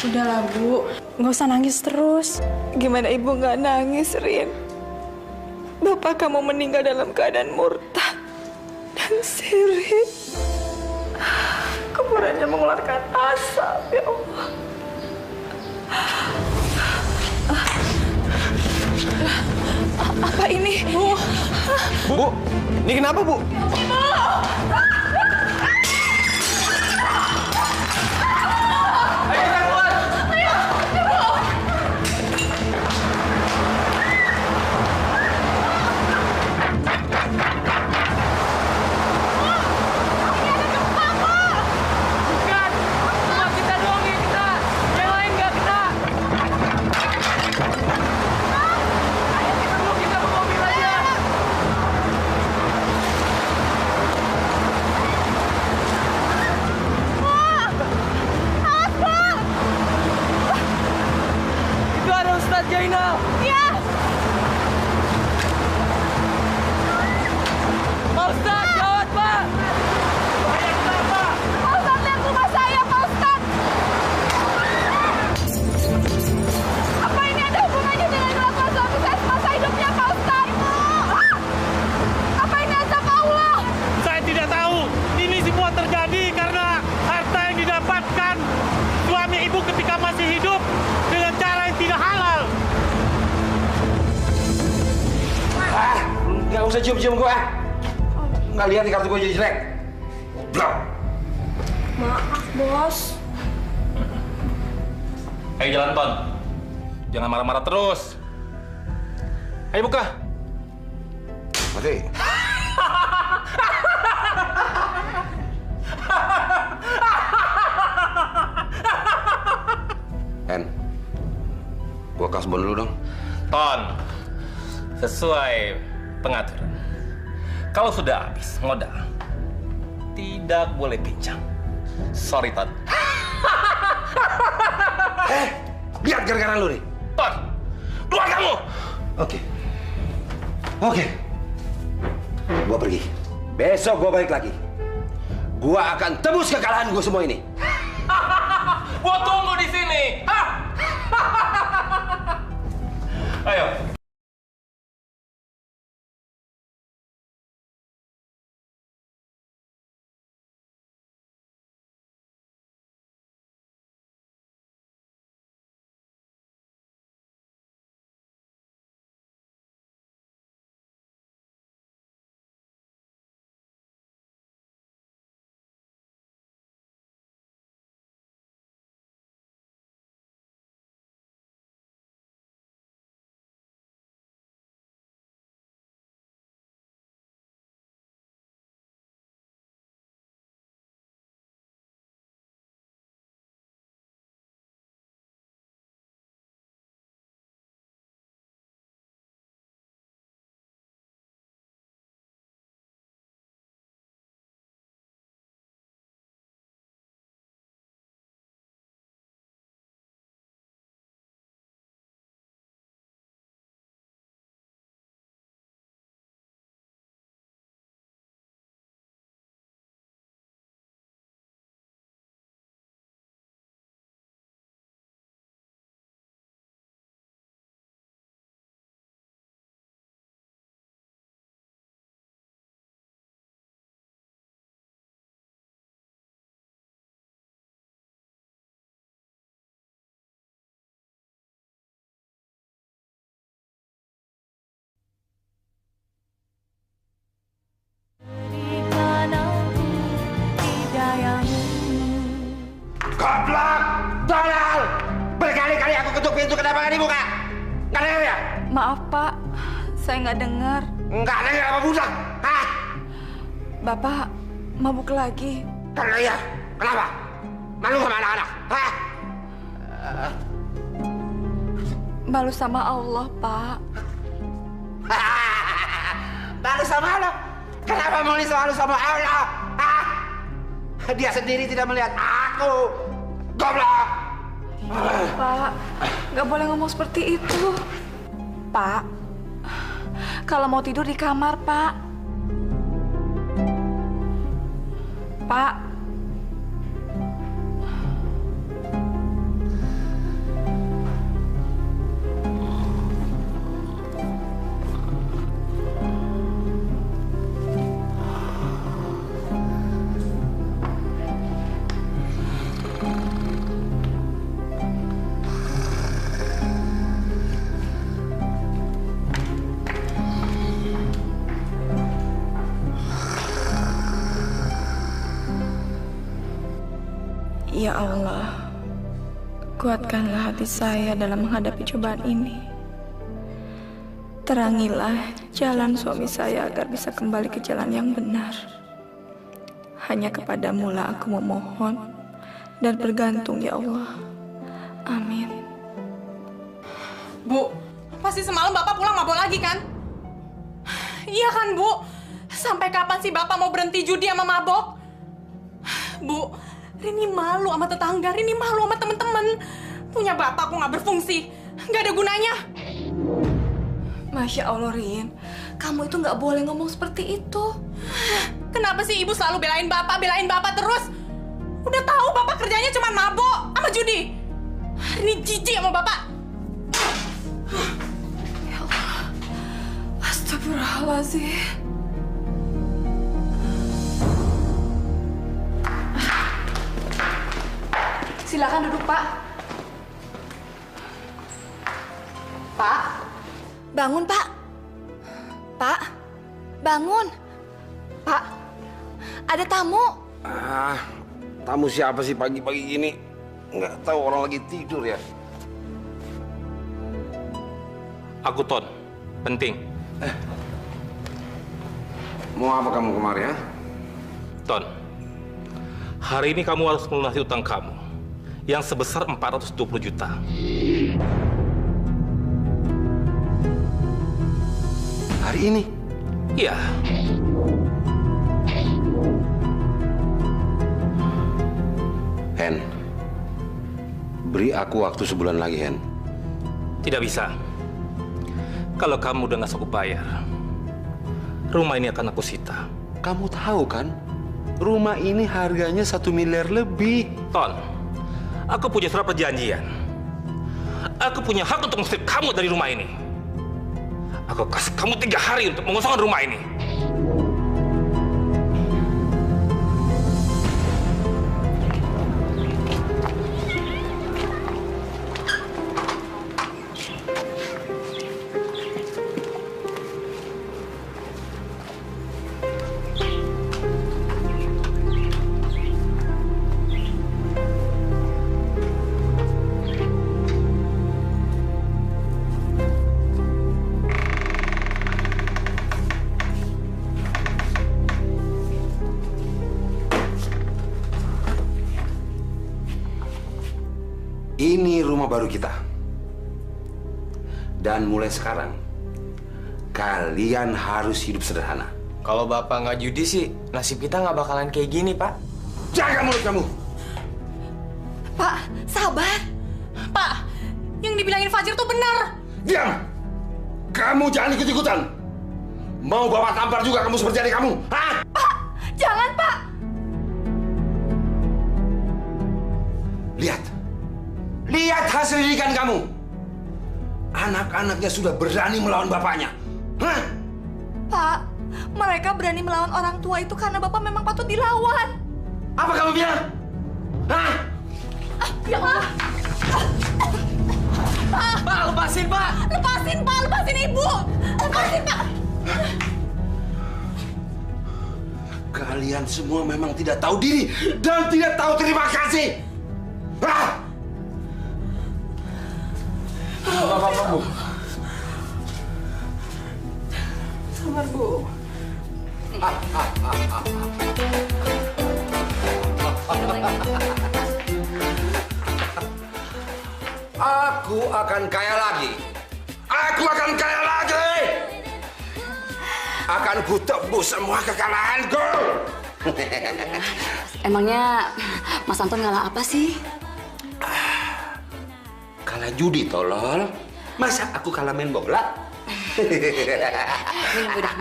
Udahlah, Bu. Nggak usah nangis terus. Gimana ibu nggak nangis, Rin? Bapak kamu meninggal dalam keadaan murtad dan sirik. Kuburannya mengeluarkan asap, ya Allah. Apa ini? Bu? Bu, ini kenapa, Bu? Nggak usah cium-cium gue. Nggak lihat nih kartu gue jadi jelek. Goblok. Maaf, Bos. Ayo jalan, Ton. Jangan marah-marah terus. Ayo buka. Mati. Hen, gua kasbon dulu dong. Ton, sesuai pengaturan. Kalau sudah habis modal, tidak boleh pinjam. Sorry, Ton. Lihat gara-gara lu nih. Ton, keluar kamu. Oke. Gua pergi. Besok gua balik lagi. Gua akan tebus kekalahan gua semua ini. Gua tunggu di sini. Ayo. Goblok! Tolol! Berkali-kali aku ketuk pintu, kenapa nggak dibuka? Nggak dengar ya? Maaf, Pak. Saya nggak dengar. Nggak dengar apa budak? Hah? Bapak mabuk lagi. Karena iya. Kenapa? Malu sama anak-anak? Hah? Malu sama Allah, Pak. Malu sama Allah? Kenapa malu sama Allah? Hah? Dia sendiri tidak melihat aku. Goblok! Pak, nggak boleh ngomong seperti itu. Pak, kalau mau tidur di kamar, Pak. Pak. Ya Allah, kuatkanlah hati saya dalam menghadapi cobaan ini. Terangilah jalan suami saya agar bisa kembali ke jalan yang benar. Hanya kepadamu lah aku memohon dan bergantung, ya Allah. Amin. Bu, pasti semalam Bapak pulang mabok lagi kan? Iya kan, Bu? Sampai kapan sih Bapak mau berhenti judi sama mabok? Bu, Rini malu sama tetangga, Rini malu sama temen-temen. Punya Bapak kok nggak berfungsi, nggak ada gunanya. Masya Allah, Rin. Kamu itu nggak boleh ngomong seperti itu. Kenapa sih Ibu selalu belain Bapak terus? Udah tahu Bapak kerjanya cuma mabok sama judi. Rini jijik sama Bapak. Ya Allah. Astagfirullahaladzim. Silakan duduk, Pak. Pak, bangun, Pak. Pak, bangun. Pak, ada tamu. Tamu siapa sih pagi-pagi gini? Nggak tahu, orang lagi tidur ya. Aku Ton, penting. Mau apa kamu kemari ya? Ton, hari ini kamu harus melunasi utang kamu yang sebesar 420 juta. Hari ini? Iya. Hen, beri aku waktu sebulan lagi, Hen. Tidak bisa. Kalau kamu udah nggak sanggup bayar, rumah ini akan aku sita. Kamu tahu kan, rumah ini harganya 1 miliar lebih. Ton, aku punya surat perjanjian. Aku punya hak untuk mengusir kamu dari rumah ini. Aku kasih kamu 3 hari untuk mengosongkan rumah ini. Ini rumah baru kita. Dan mulai sekarang, kalian harus hidup sederhana. Kalau Bapak nggak judi sih, nasib kita nggak bakalan kayak gini, Pak. Jaga mulut kamu! Pak, sabar. Pak, yang dibilangin Fajir tuh benar. Diam! Kamu jangan ikut-ikutan. Mau bawa tampar juga kamu seperti adik kamu? Hah? Pak, jangan, Pak. Lihat. Lihat hasil didikan kamu. Anak-anaknya sudah berani melawan bapaknya. Hah? Pak, mereka berani melawan orang tua itu karena Bapak memang patut dilawan. Apa kamu bilang? Hah? Ya Allah. Pak, lepasin, Pak! Lepasin, Pak. Lepasin Ibu. Lepasin, Pak. Kalian semua memang tidak tahu diri dan tidak tahu terima kasih. Hah? Bapak, Bu. Sabar, Bu. Aku akan kaya lagi. Aku akan kaya lagi. Akan kutebus semua kekalahanku. Emangnya Mas Anton ngalah apa sih? Kalah judi, tolol. Masa aku kalah main bola?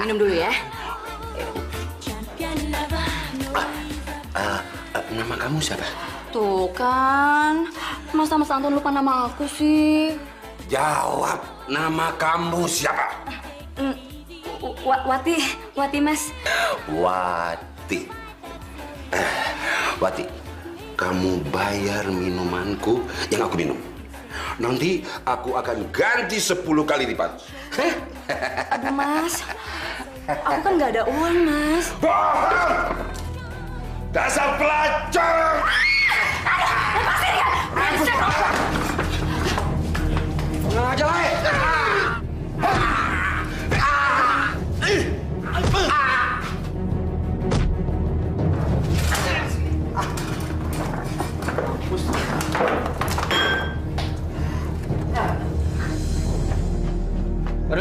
Minum dulu ya. Nama kamu siapa? Tuh kan, masa Mas Anton lupa nama aku sih? Jawab, nama kamu siapa? Wati Mas. Wati. Wati, kamu bayar minumanku yang aku minum. Nanti aku akan ganti 10 kali lipat. Aduh Mas, aku kan nggak ada uang Mas. Bohong! Dasar pelacur!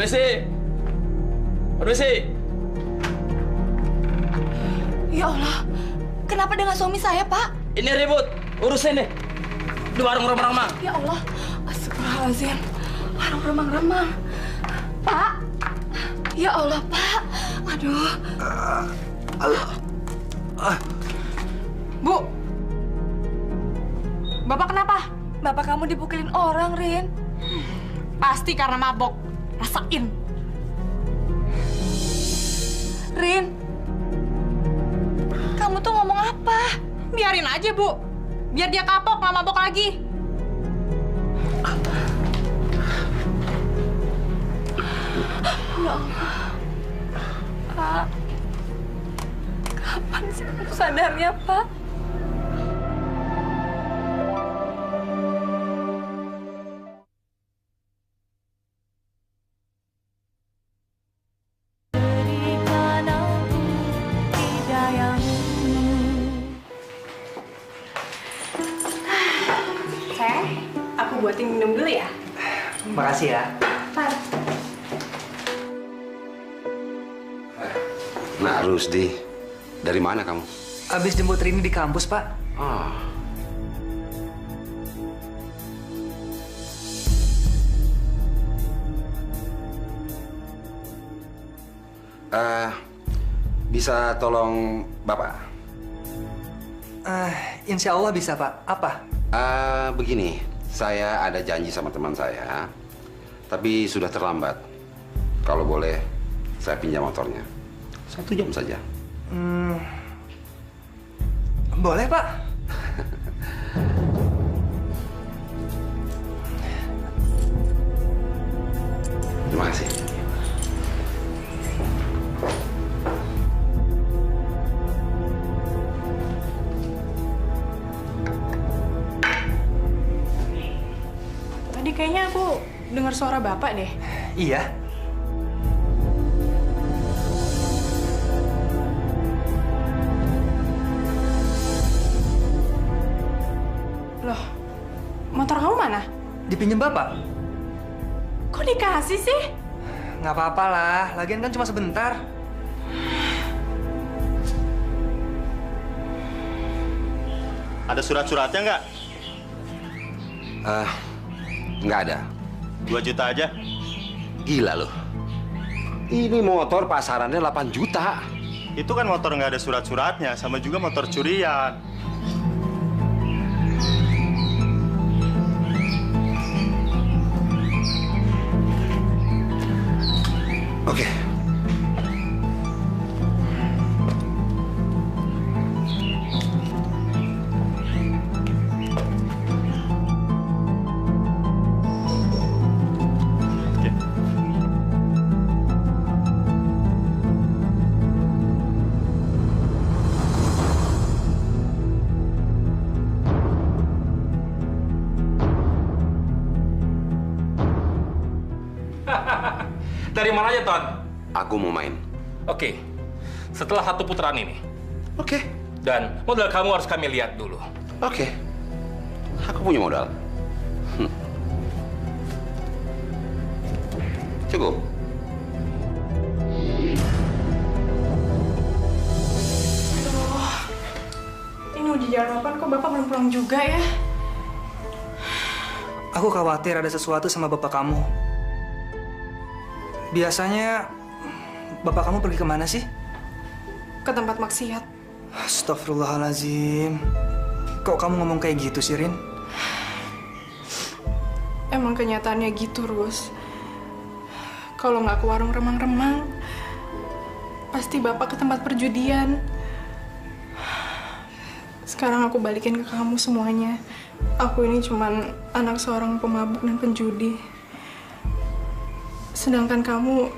Permisi. Permisi. Ya Allah, kenapa dengan suami saya, Pak? Ini ribut. Urusin deh. Di warung remang-remang. Ya Allah, astagfirullahaladzim. Warung remang-remang. Pak. Ya Allah, Pak. Aduh. Bu. Bapak kenapa? Bapak kamu dipukulin orang, Rin. Pasti karena mabok. Rasain. Rin. Kamu tuh ngomong apa? Biarin aja, Bu. Biar dia kapok, nggak mabok lagi. Ya Allah. Pak. Kapan sih aku sadarnya, Pak? Sayang, aku buatin minum dulu ya. Makasih ya. Nah, Rusdi, dari mana kamu? Abis jemput Rini di kampus, Pak. Oh. Bisa tolong Bapak? Insya Allah bisa, Pak. Apa? Begini, saya ada janji sama teman saya, tapi sudah terlambat. Kalau boleh, saya pinjam motornya. 1 jam saja. Boleh, Pak. Terima kasih. Tadi kayaknya aku dengar suara Bapak deh. Iya. Loh, motor kamu mana? Dipinjem Bapak? Kok dikasih sih? Nggak apa-apa lah. Lagian kan cuma sebentar. Ada surat-suratnya nggak? Nggak ada. 2 juta aja. Gila loh. Ini motor pasarannya 8 juta. Itu kan motor nggak ada surat-suratnya, sama juga motor curian. Oke. Dari mana aja, Ton? Aku mau main. Oke. Setelah 1 putaran ini. Oke. Dan modal kamu harus kami lihat dulu. Oke. Aku punya modal. Cukup. Aduh, ini udah jam 8 kok Bapak belum pulang juga ya? Aku khawatir ada sesuatu sama Bapak kamu. Biasanya Bapak kamu pergi kemana sih? Ke tempat maksiat. Astagfirullahaladzim. Kok kamu ngomong kayak gitu sih, Rin? Emang kenyataannya gitu, Rus. Kalau nggak ke warung remang-remang, pasti Bapak ke tempat perjudian. Sekarang aku balikin ke kamu semuanya. Aku ini cuman anak seorang pemabuk dan penjudi. Sedangkan kamu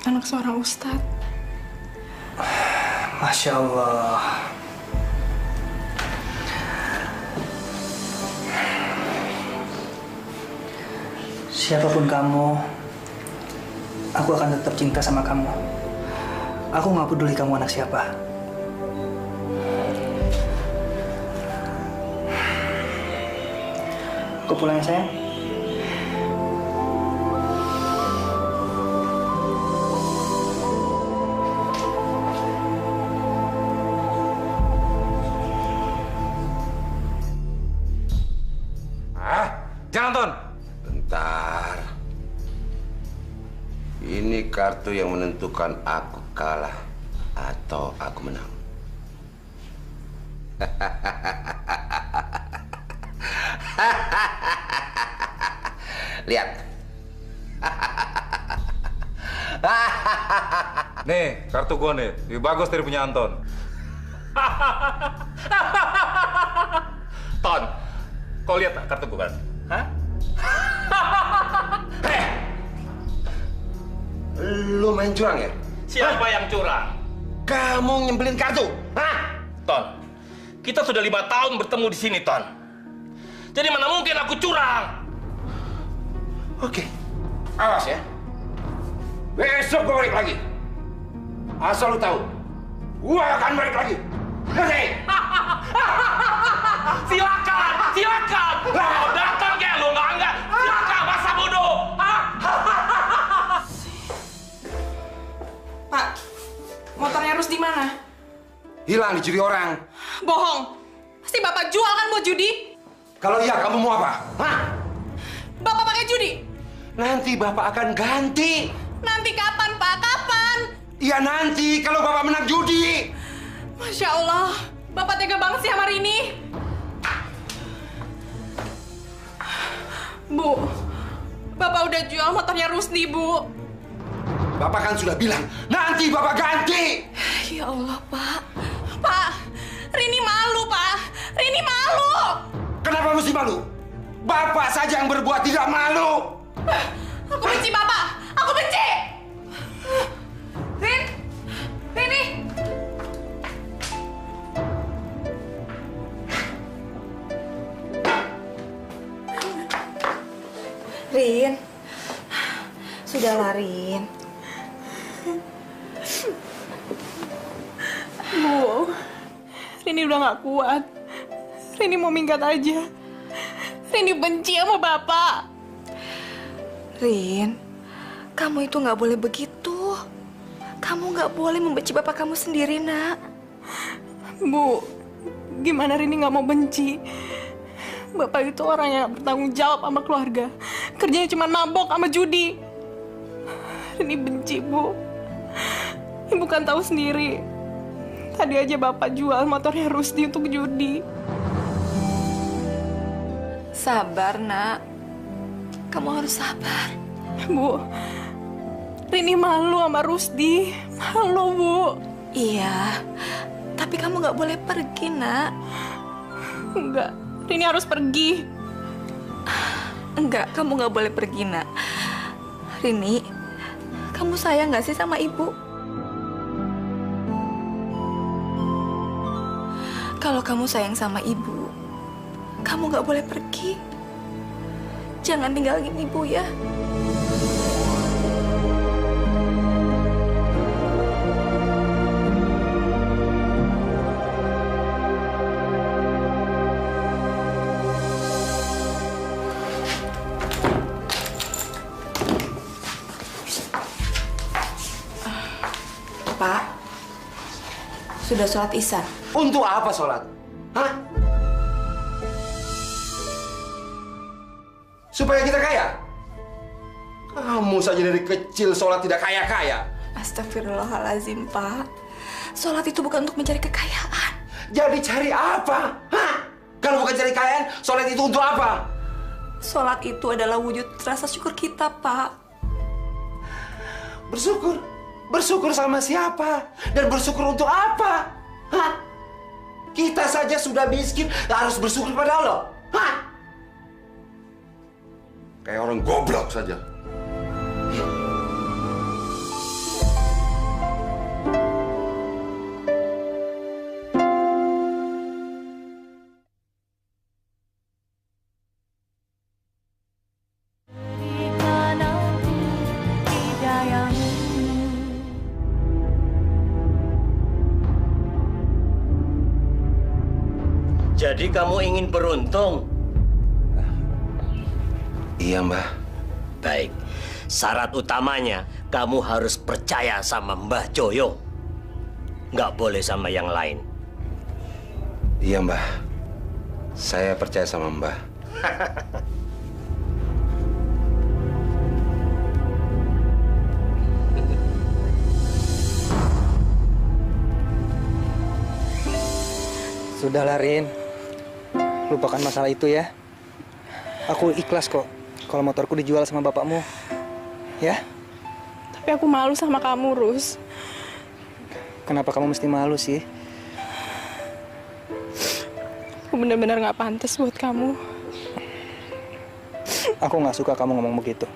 anak seorang ustadz. Masya Allah. Siapapun kamu, aku akan tetap cinta sama kamu. Aku nggak peduli kamu anak siapa. Aku pulang ya, sayang. kartu yang menentukan aku kalah atau aku menang. Lihat. Nih, kartu gua nih. Lebih bagus dari punya Anton. Ton, kau lihat tak kartu gua kan? Hah? Hei! Lu main curang ya? Siapa yang curang? Kamu nyembelin kartu? Hah? Ton, kita sudah 5 tahun bertemu di sini, Ton. Jadi mana mungkin aku curang? Oke, awas ya. Besok gua balik lagi. Asal lu tahu, gua akan balik lagi. Ngerti? Silakan, silakan. Mau datang kayak lu enggak? Silakan, masa bodoh. Pak, motornya Rus di mana? Hilang dicuri orang. Bohong. Pasti Bapak jual kan buat judi? Kalau iya, kamu mau apa? Hah? Bapak pakai judi? Nanti Bapak akan ganti. Nanti kapan, Pak? Kapan? Ya nanti, kalau Bapak menang judi. Masya Allah, Bapak tega banget sih sama Rini. Bu, Bapak udah jual motornya Rusdi, Bu. Bapak kan sudah bilang, nanti Bapak ganti. Ya Allah, Pak. Pak, Rini malu, Pak. Rini malu. Kenapa mesti malu? Bapak saja yang berbuat tidak malu. Aku benci Bapak. Aku benci. Rini. Rin, sudahlah Rin. Bu, Rini udah gak kuat. Rini mau minggat aja. Rini benci sama Bapak. Rin, kamu itu nggak boleh begitu. Kamu nggak boleh membenci bapak kamu sendiri, nak. Bu, gimana Rini nggak mau benci? Bapak itu orang yang bertanggung jawab sama keluarga. Kerjanya cuma mabok sama judi. Rini benci, Bu. Ibu kan tahu sendiri. Tadi aja Bapak jual motornya Rusdi untuk judi. Sabar, nak. Kamu harus sabar. Bu, Rini malu sama Rusdi. Malu, Bu. Iya, tapi kamu nggak boleh pergi, nak. Enggak, Rini harus pergi. Enggak, kamu nggak boleh pergi, nak. Rini, kamu sayang nggak sih sama ibu? Kalau kamu sayang sama ibu, kamu nggak boleh pergi. Jangan tinggalin ibu ya. Pak, sudah sholat isya. Untuk apa sholat? Hah? Supaya kita kaya? Kamu saja dari kecil sholat tidak kaya-kaya. Astagfirullahalazim, Pak. Sholat itu bukan untuk mencari kekayaan. Jadi cari apa? Hah? Kalau bukan cari kekayaan, sholat itu untuk apa? Sholat itu adalah wujud rasa syukur kita, Pak. Bersyukur? Bersyukur sama siapa? Dan bersyukur untuk apa? Hah? Kita saja sudah miskin, harus bersyukur pada Allah. Hah? Kayak orang goblok saja. Jadi kamu ingin beruntung? Iya, Mbah. Baik. Syarat utamanya, kamu harus percaya sama Mbah Joyo. Nggak boleh sama yang lain. Iya, Mbah. Saya percaya sama Mbah. Sudahlah, Rin. Lupakan masalah itu ya. Aku ikhlas kok kalau motorku dijual sama bapakmu. Ya? Tapi aku malu sama kamu, Rus. Kenapa kamu mesti malu sih? Aku benar-benar nggak pantas buat kamu. Aku nggak suka kamu ngomong begitu.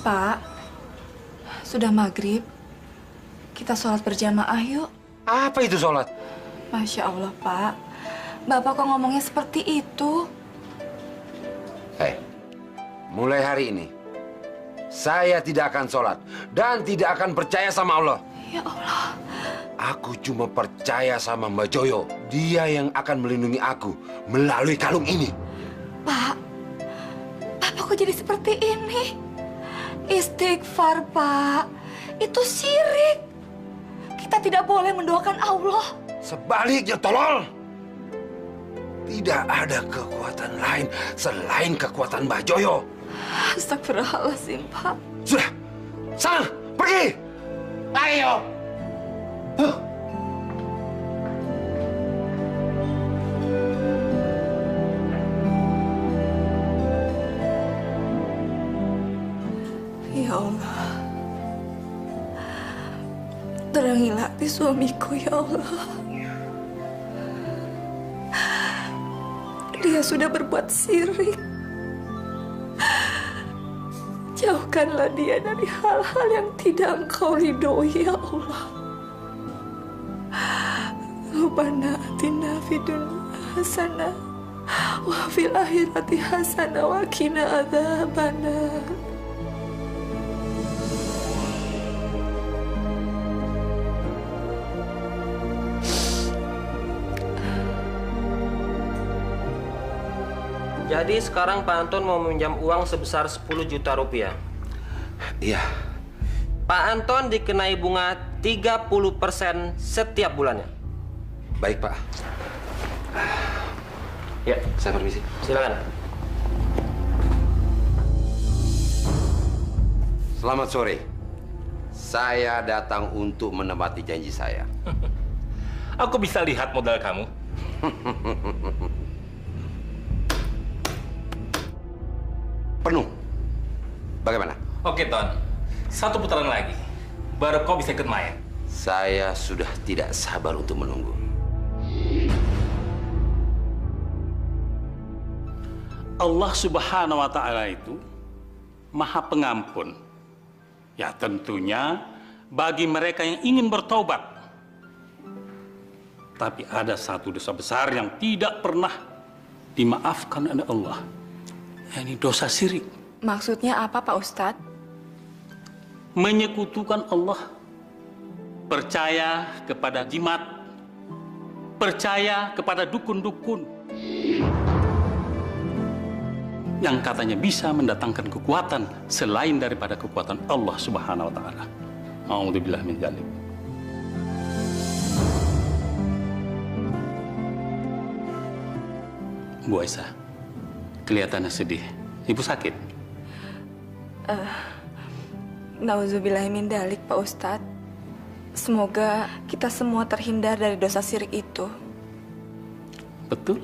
Pak, sudah maghrib. Kita sholat berjamaah yuk. Apa itu sholat? Masya Allah, Pak. Bapak kok ngomongnya seperti itu? Mulai hari ini, saya tidak akan sholat dan tidak akan percaya sama Allah. Ya Allah. Aku cuma percaya sama Mbak Joyo. Dia yang akan melindungi aku melalui kalung ini. Pak, Bapak kok jadi seperti ini? Istighfar, Pak. Itu syirik. Kita tidak boleh mendoakan Allah. Sebaliknya, tolol. Tidak ada kekuatan lain selain kekuatan Mbak Joyo. Astagfirullahaladzim, Pak. Sudah, sana, pergi. Ayo. Ya Allah. Terangilah hati suamiku, ya Allah. Dia sudah berbuat syirik. Jauhkanlah dia dari hal-hal yang tidak Engkau ridhoi, ya Allah. Rabbana atina fid dunya hasanah wa fil akhirati hasanah wa qina adzabannar. Jadi sekarang Pak Anton mau meminjam uang sebesar 10 juta rupiah. Iya. Pak Anton dikenai bunga 30% setiap bulannya. Baik, Pak. Ya, saya permisi. Silakan. Selamat sore. Saya datang untuk menepati janji saya. Aku bisa lihat modal kamu. Penuh. Bagaimana? Oke, Ton. Satu putaran lagi. Baru kau bisa ikut main. Saya sudah tidak sabar untuk menunggu. Allah Subhanahu wa Ta'ala itu Maha Pengampun. Ya, tentunya bagi mereka yang ingin bertobat. Tapi ada satu dosa besar yang tidak pernah dimaafkan oleh Allah. Ini dosa syirik. Maksudnya apa, Pak Ustadz? Menyekutukan Allah. Percaya kepada jimat. Percaya kepada dukun-dukun. Yang katanya bisa mendatangkan kekuatan selain daripada kekuatan Allah Subhanahu wa Ta'ala. A'udzubillah min dzalik. Bu Aisyah, kelihatannya sedih. Ibu sakit? Nauzubillah min dzalik, Pak Ustadz. Semoga kita semua terhindar dari dosa syirik itu. Betul.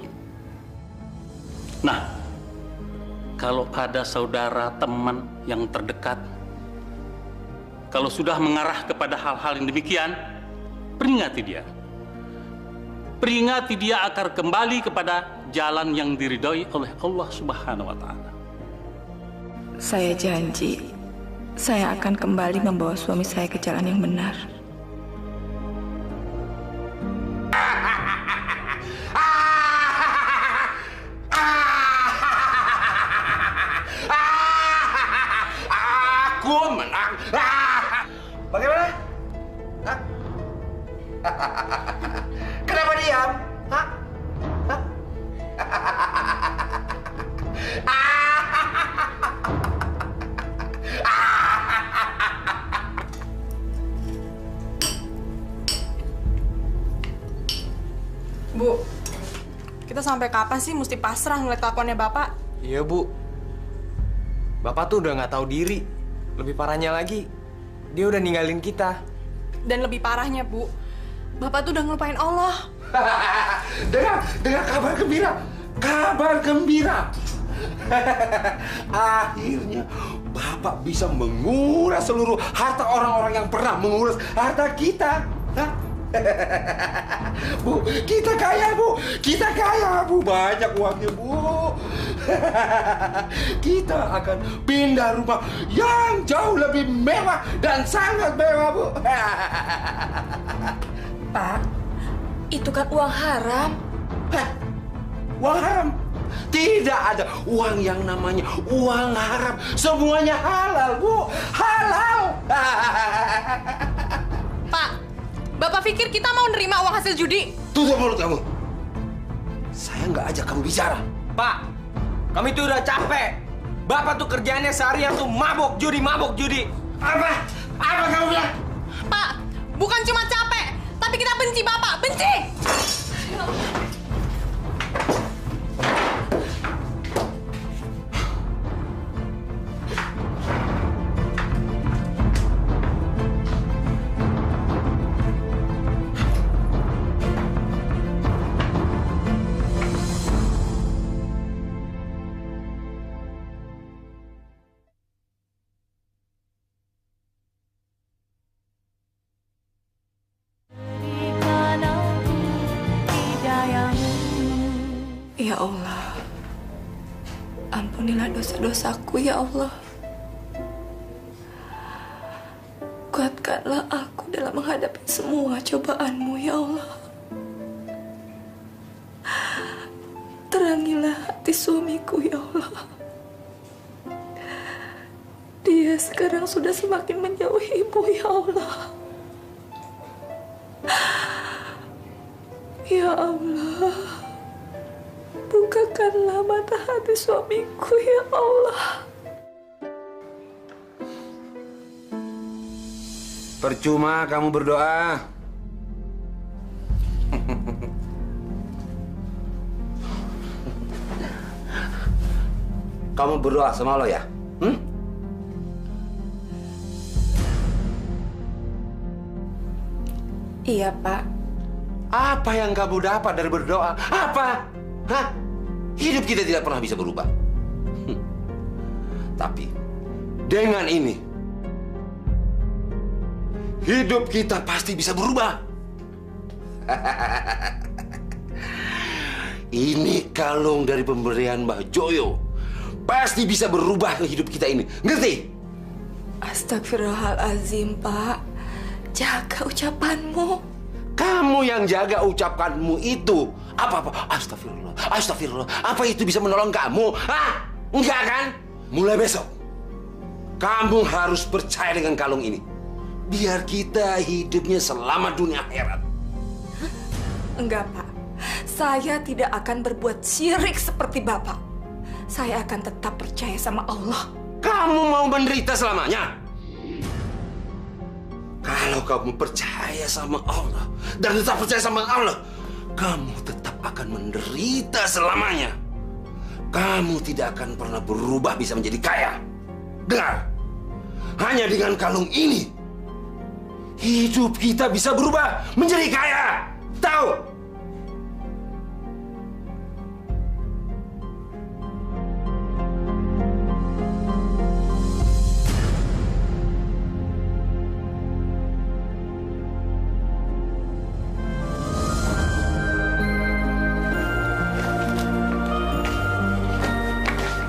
Nah, kalau ada saudara, teman yang terdekat, kalau sudah mengarah kepada hal-hal yang demikian, peringati dia. Peringati dia agar kembali kepada jalan yang diridhoi oleh Allah Subhanahu wa Ta'ala. Saya janji, saya akan kembali membawa suami saya ke jalan yang benar. Aku menang. Bagaimana? Hah? Kenapa diam? Hah? Hah? sampai kapan sih mesti pasrah ngeliat kelakuannya Bapak? Iya, Bu. Bapak tuh udah nggak tahu diri. Lebih parahnya lagi, dia udah ninggalin kita. Dan lebih parahnya, Bu, Bapak tuh udah ngelupain Allah. Dengar kabar gembira. Kabar gembira. Akhirnya Bapak bisa menguras seluruh harta orang-orang yang pernah menguras harta kita. Hah? Bu, kita kaya, Bu. Kita kaya, Bu. Banyak uangnya, Bu. Kita akan pindah rumah yang jauh lebih mewah dan sangat mewah, Bu. Pak, itu kan uang haram. Hah? Uang haram? Tidak ada uang yang namanya uang haram. Semuanya halal, Bu. Halal. Pak, Bapak pikir kita mau nerima uang hasil judi? Tutup mulut kamu. Saya nggak ajak kamu bicara. Pak, kami tuh udah capek. Bapak tuh kerjaannya seharian tuh mabok judi. Apa? Apa kamu bilang? Pak, bukan cuma capek, tapi kita benci Bapak, benci! Ya Allah, ampunilah dosa-dosaku ya Allah. Kuatkanlah aku dalam menghadapi semua cobaan-Mu ya Allah. Terangilah hati suamiku ya Allah. Dia sekarang sudah semakin menjauhimu ya Allah. Ya Allah, bukakanlah mata hati suamiku ya Allah. Percuma kamu berdoa. Kamu berdoa sama Allah ya? Iya, Pak. Apa yang kamu dapat dari berdoa? Apa? Hah? Hidup kita tidak pernah bisa berubah. Tapi dengan ini, hidup kita pasti bisa berubah. Ini kalung dari pemberian Mbah Joyo. Pasti bisa berubah ke hidup kita ini. Ngerti? Astagfirullahalazim, Pak. Jaga ucapanmu. Kamu yang jaga ucapanmu itu. Apa? Astagfirullah. Astagfirullah. Apa itu bisa menolong kamu? Hah? Enggak kan? Mulai besok, kamu harus percaya dengan kalung ini. Biar kita hidupnya selamat dunia akhirat. Enggak, Pak. Saya tidak akan berbuat syirik seperti Bapak. Saya akan tetap percaya sama Allah. Kamu mau menderita selamanya? Kalau kamu percaya sama Allah dan tetap percaya sama Allah, kamu tetap akan menderita selamanya. Kamu tidak akan pernah berubah bisa menjadi kaya. Dengar, hanya dengan kalung ini, hidup kita bisa berubah menjadi kaya. Tahu?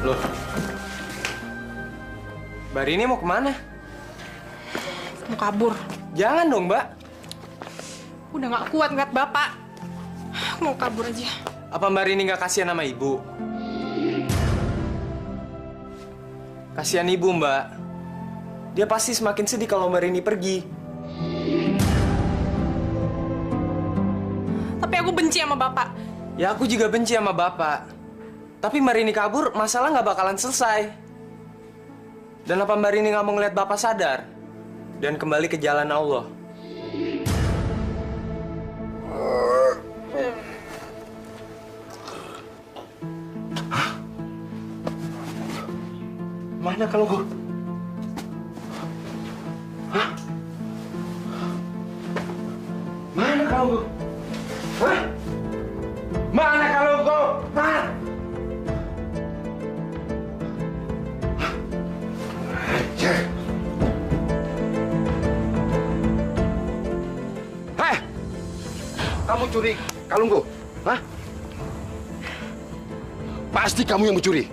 Loh, Mbak Rini mau kemana? Mau kabur. Jangan dong, Mbak. Udah nggak kuat ngeliat Bapak. Mau kabur aja. Apa Mbak Rini nggak kasihan sama Ibu? Kasihan Ibu, Mbak. Dia pasti semakin sedih kalau Mbak Rini pergi. Tapi aku benci sama Bapak. Ya, aku juga benci sama Bapak. Tapi Mbak Rini kabur, masalah nggak bakalan selesai. Dan apa Mbak Rini nggak mau ngeliat Bapak sadar dan kembali ke jalan Allah? Mana kalungku? Hah? Mana kalungku? Hah? Mana kalungku? Mana? Hei! Kamu curi kalungku? Hah? Pasti kamu yang mencuri.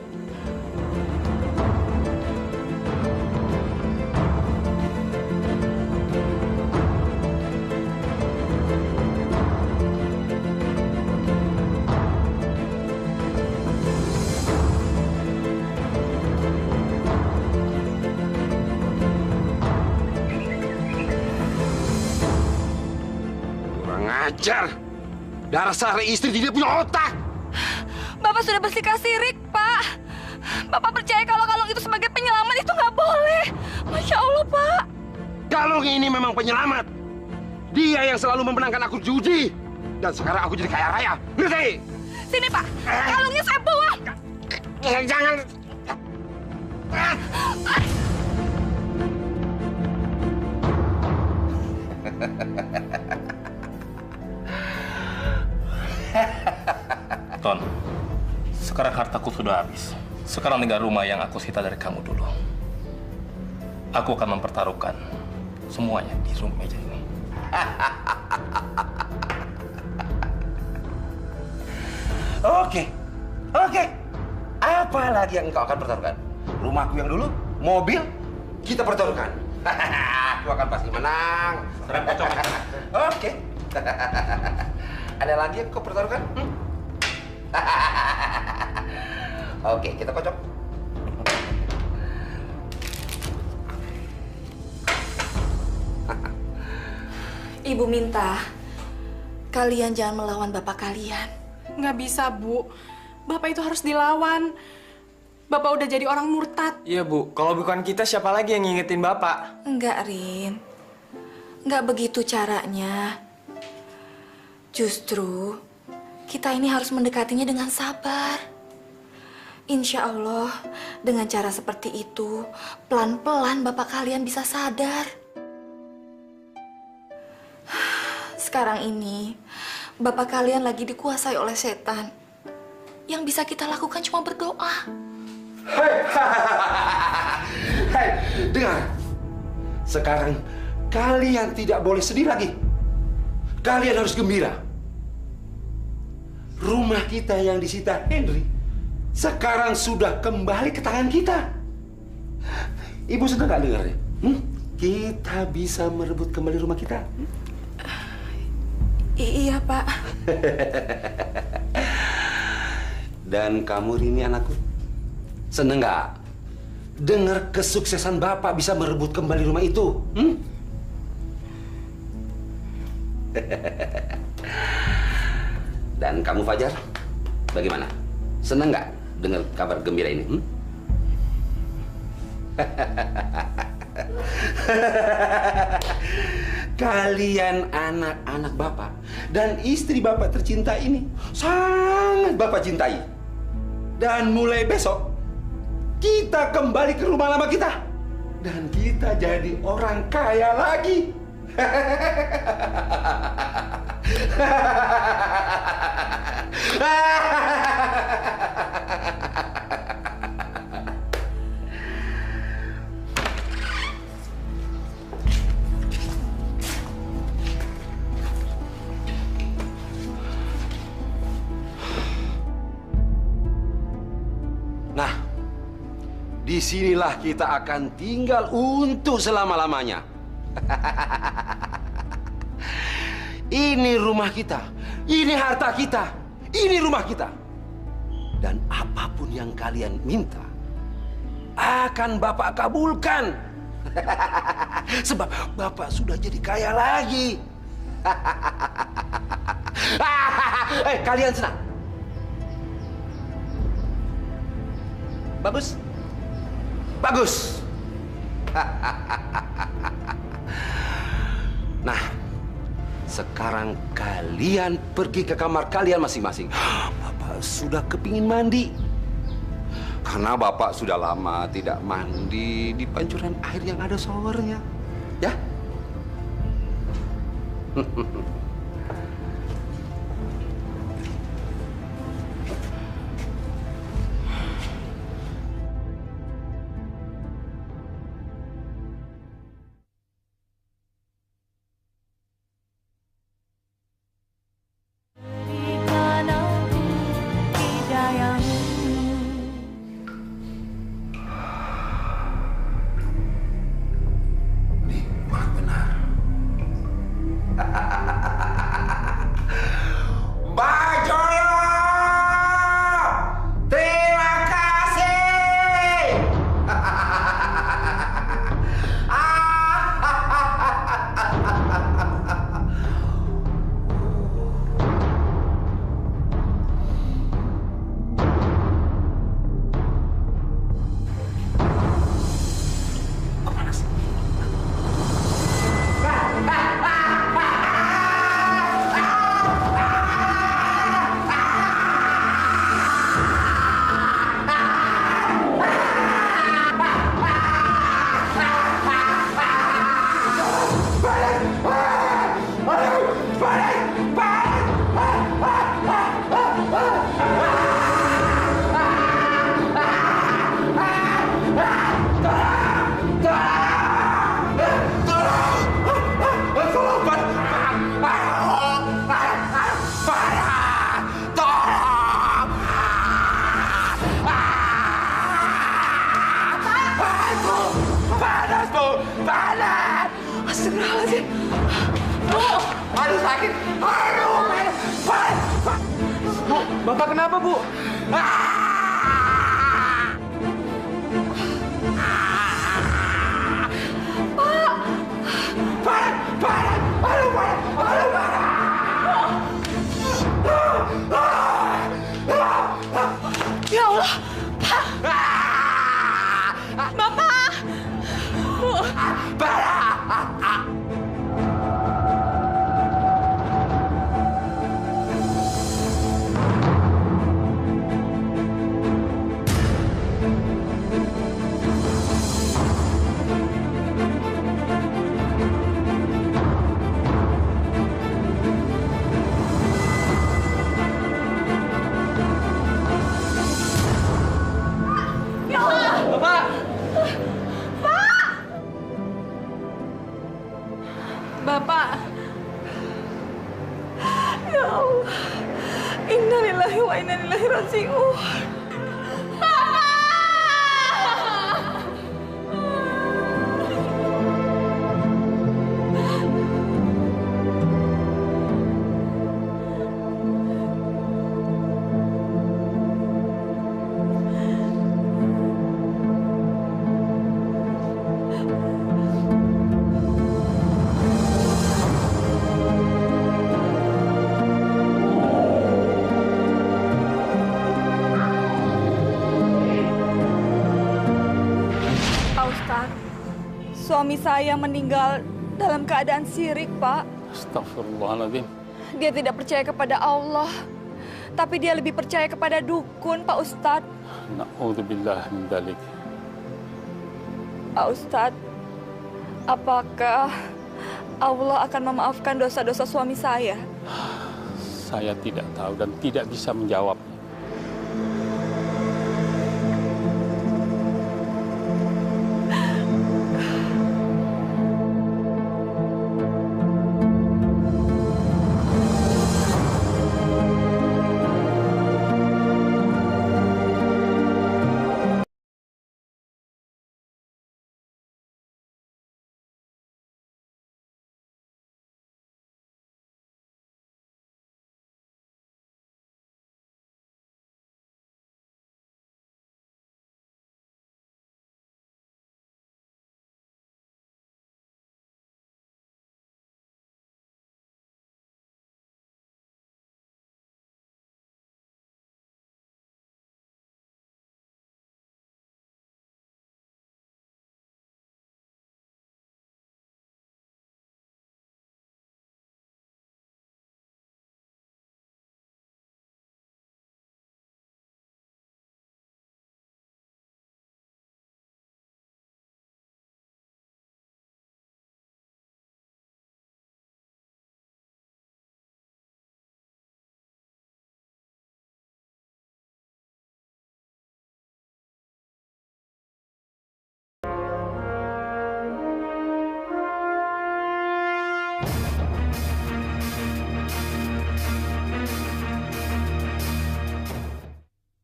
Ajar! Dasar istri tidak punya otak! Bapak sudah bersikap sirik, Pak. Bapak percaya kalau kalung itu sebagai penyelamat itu nggak boleh. Masya Allah, Pak. Kalung ini memang penyelamat. Dia yang selalu memenangkan aku judi. Dan sekarang aku jadi kaya raya. Ngerti? Sini, Pak. Kalungnya saya buang. Jangan. Ton, sekarang hartaku sudah habis. Sekarang tinggal rumah yang aku sita dari kamu dulu. Aku akan mempertaruhkan semuanya di rumah meja ini. Oke. Apa lagi yang engkau akan pertaruhkan? Rumahku yang dulu, mobil, kita pertaruhkan. Aku akan pasti menang. Oke. Ada lagi yang kau pertaruhkan? Oke, kita kocok. Ibu minta kalian jangan melawan bapak kalian. Nggak bisa, Bu. Bapak itu harus dilawan. Bapak udah jadi orang murtad. Iya, Bu. Kalau bukan kita, siapa lagi yang ngingetin Bapak? Enggak, Rin. Enggak begitu caranya. Justru, kita ini harus mendekatinya dengan sabar. Insya Allah, dengan cara seperti itu, pelan-pelan bapak kalian bisa sadar. Sekarang ini, bapak kalian lagi dikuasai oleh setan. Yang bisa kita lakukan cuma berdoa. Hei, dengar. Sekarang kalian tidak boleh sedih lagi. Kalian harus gembira. Rumah kita yang disita Henry sekarang sudah kembali ke tangan kita. Ibu senang nggak dengarnya? Kita bisa merebut kembali rumah kita. Iya, Pak. Dan kamu Rini anakku, seneng nggak dengar kesuksesan Bapak bisa merebut kembali rumah itu? Dan kamu Fajar, bagaimana? Seneng nggak dengar kabar gembira ini? Kalian anak-anak Bapak dan istri Bapak tercinta ini sangat Bapak cintai. Dan mulai besok, kita kembali ke rumah lama kita. Dan kita jadi orang kaya lagi. Nah, disinilah kita akan tinggal untuk selama-lamanya. Ini rumah kita, ini harta kita, ini rumah kita. Dan apapun yang kalian minta, akan Bapak kabulkan. Sebab Bapak sudah jadi kaya lagi. Kalian senang? Bagus? Bagus. Nah, sekarang kalian pergi ke kamar kalian masing-masing. Bapak sudah kepingin mandi. Karena Bapak sudah lama tidak mandi di pancuran air yang ada showernya. Ya? Astagfirullahaladzim. Bu, aduh sakit. Aduh, Bu, Bapak kenapa, Bu? Ya Allah, Pak. Bapak. Bu. Bapak. Ya Allah. Innalillahi wa inna ilaihi raji'un. Suami saya meninggal dalam keadaan syirik, Pak. Astagfirullahaladzim. Dia tidak percaya kepada Allah, tapi dia lebih percaya kepada dukun, Pak Ustadz. Na'udzubillah min dzalik. Pak Ustadz, apakah Allah akan memaafkan dosa-dosa suami saya? Saya tidak tahu dan tidak bisa menjawab.